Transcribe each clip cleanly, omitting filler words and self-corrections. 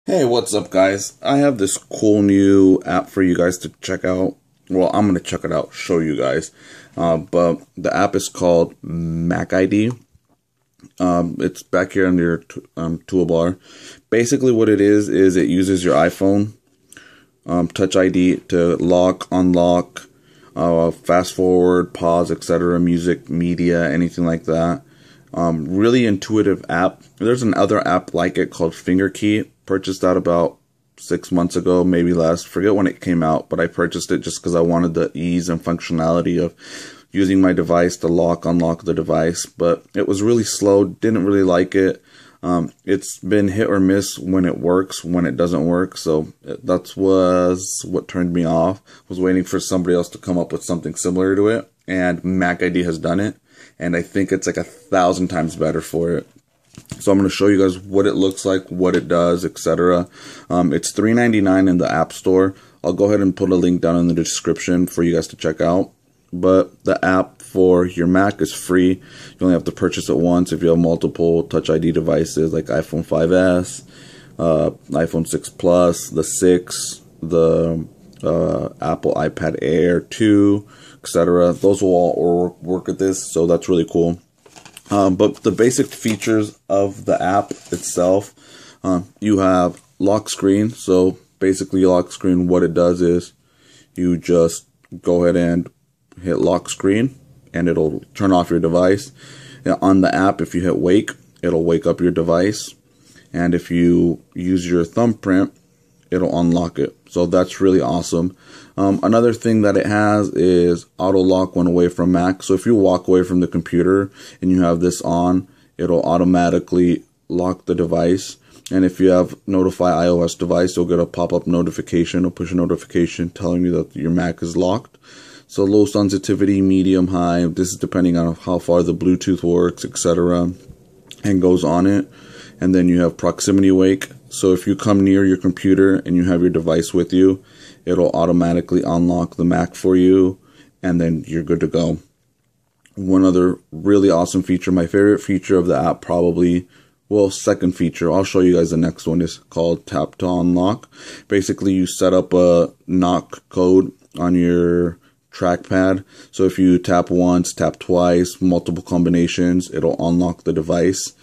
Hey, what's up, guys? I have this cool new app for you guys to check out. Well, I'm going to check it out, show you guys. But the app is called MacID. It's back here on your toolbar. Basically, what it is it uses your iPhone Touch ID to lock, unlock, fast forward, pause, etc., music, media, anything like that. Really intuitive app. There's another app like it called FingerKey. Purchased that about 6 months ago, maybe less. Forget when it came out, but I purchased it just because I wanted the ease and functionality of using my device to lock, unlock the device. But it was really slow. Didn't really like it. It's been hit or miss when it works, when it doesn't work. So that was what turned me off. Was waiting for somebody else to come up with something similar to it, and MacID has done it, and I think it's like 1,000 times better for it. So I'm going to show you guys what it looks like, what it does, etc. It's $3.99 in the App Store. I'll go ahead and put a link down in the description for you guys to check out. But the app for your Mac is free. You only have to purchase it once if you have multiple Touch ID devices like iPhone 5S, iPhone 6 Plus, the 6, the Apple iPad Air 2, etc. Those will all work with this, so that's really cool. But the basic features of the app itself, you have lock screen. So basically lock screen, what it does is you just go ahead and hit lock screen and it'll turn off your device. On the app, if you hit wake, it'll wake up your device. And if you use your thumbprint, it'll unlock it. So that's really awesome. Another thing that it has is auto lock when away from Mac. So if you walk away from the computer and you have this on, it'll automatically lock the device. And if you have notify iOS device, you'll get a pop-up notification, a push notification telling you that your Mac is locked. So low sensitivity, medium, high. This is depending on how far the Bluetooth works, etc. and goes on it. And then you have proximity wake. So if you come near your computer and you have your device with you, it'll automatically unlock the Mac for you, and then you're good to go. One other really awesome feature, my favorite feature of the app probably, well, second feature, I'll show you guys the next one, is called Tap to Unlock. Basically, you set up a knock code on your trackpad. So if you tap once, tap twice, multiple combinations, it'll unlock the device,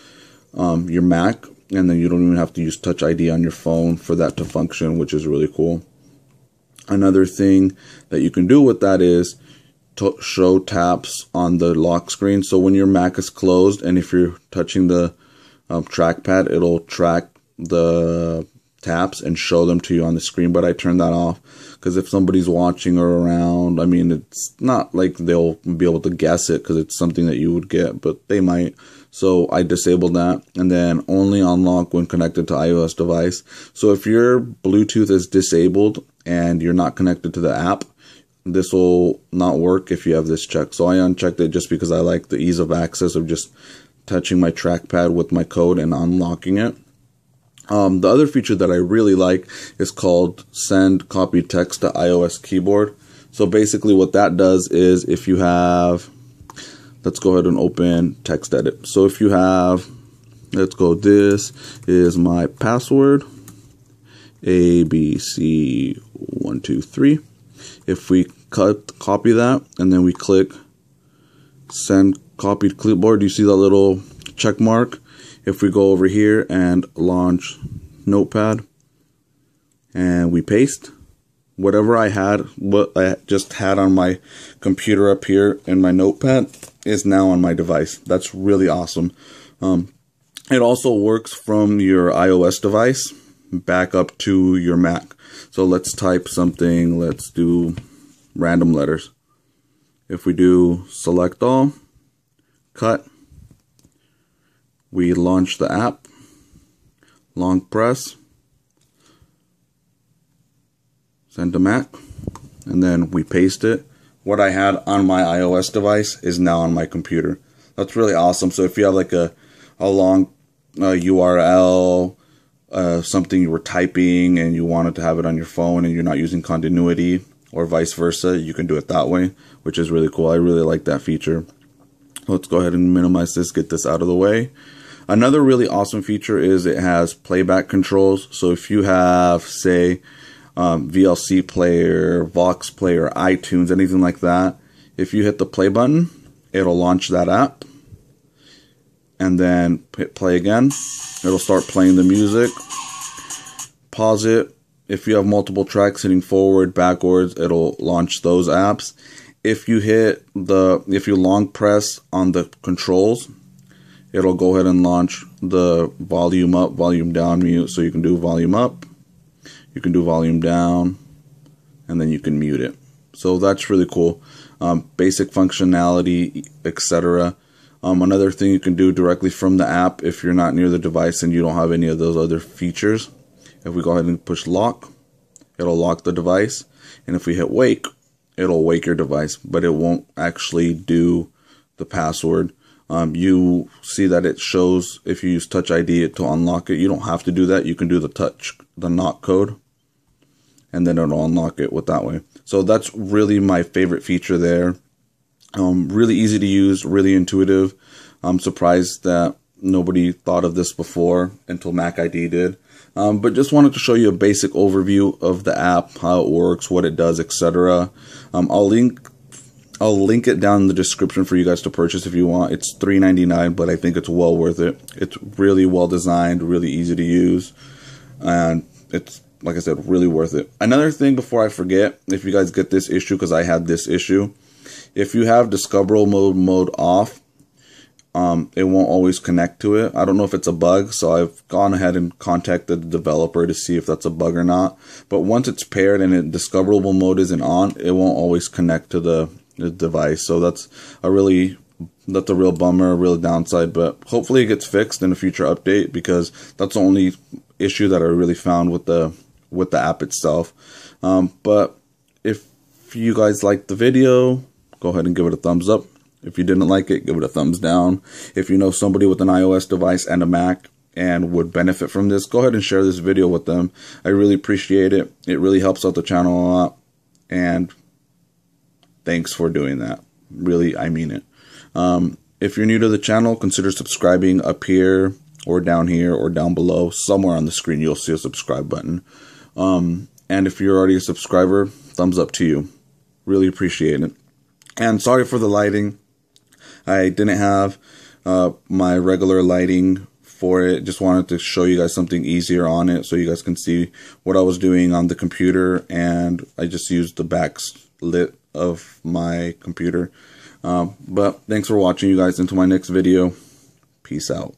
your Mac. And then you don't even have to use Touch ID on your phone for that to function, which is really cool. Another thing that you can do with that is to show taps on the lock screen. So when your Mac is closed and if you're touching the trackpad, it'll track the taps and show them to you on the screen. But I turned that off because if somebody's watching or around, I mean, it's not like they'll be able to guess it because it's something that you would get, but they might. So I disabled that, and then only unlock when connected to iOS device. So if your Bluetooth is disabled and you're not connected to the app, this will not work if you have this checked. So I unchecked it just because I like the ease of access of just touching my trackpad with my code and unlocking it. The other feature that I really like is called Send Copy Text to iOS Keyboard. So basically what that does is if you have, let's go ahead and open text edit. So if you have, let's go, this is my password, ABC123. If we copy that and then we click send copied clipboard, you see that little check mark? If we go over here and launch Notepad and we paste, whatever I had, what I just had on my computer up here in my Notepad is now on my device. That's really awesome. It also works from your iOS device back up to your Mac. So let's type something, let's do random letters. If we do select all, cut, we launch the app, long press, send to Mac, and then we paste it. What I had on my iOS device is now on my computer. That's really awesome. So if you have like a long URL, something you were typing and you wanted to have it on your phone and you're not using continuity or vice versa, you can do it that way, which is really cool. I really like that feature. Let's go ahead and minimize this, get this out of the way. Another really awesome feature is it has playback controls. So if you have, say, VLC player, Vox player, iTunes, anything like that, if you hit the play button, it'll launch that app. And then hit play again. It'll start playing the music. Pause it. If you have multiple tracks hitting forward, backwards, it'll launch those apps. If you long press on the controls, it'll go ahead and launch the volume up, volume down mute. So you can do volume up, you can do volume down, and then you can mute it. So that's really cool. Basic functionality, etc. Another thing you can do directly from the app if you're not near the device and you don't have any of those other features. If we go ahead and push lock, it'll lock the device. And if we hit wake, it'll wake your device, but it won't actually do the password. You see that it shows if you use TouchID to unlock it. You don't have to do that. You can do the knock code, and then it'll unlock it with that way. So that's really my favorite feature there. Really easy to use, really intuitive. I'm surprised that nobody thought of this before until MacID did. But just wanted to show you a basic overview of the app, how it works, what it does, etc. I'll link it down in the description for you guys to purchase if you want. It's $3.99, but I think it's well worth it. It's really well designed, really easy to use, and it's, like I said, really worth it. Another thing before I forget, if you guys get this issue, because I had this issue, if you have discoverable mode off, it won't always connect to it. I don't know if it's a bug, so I've gone ahead and contacted the developer to see if that's a bug or not. But once it's paired and discoverable mode isn't on, it won't always connect to the device. So that's a real bummer, a real downside. But hopefully it gets fixed in a future update, because that's the only issue that I really found with the app itself. But if you guys liked the video, go ahead and give it a thumbs up. If you didn't like it, give it a thumbs down. If you know somebody with an iOS device and a Mac and would benefit from this, go ahead and share this video with them. I really appreciate it. It really helps out the channel a lot. And thanks for doing that. Really, I mean it. If you're new to the channel, consider subscribing up here or down here or down below. Somewhere on the screen, you'll see a subscribe button. And if you're already a subscriber, thumbs up to you. Really appreciate it. And sorry for the lighting. I didn't have my regular lighting for it. Just wanted to show you guys something easier on it so you guys can see what I was doing on the computer, and I just used the backlit of my computer. But thanks for watching, you guys. Until my next video, peace out.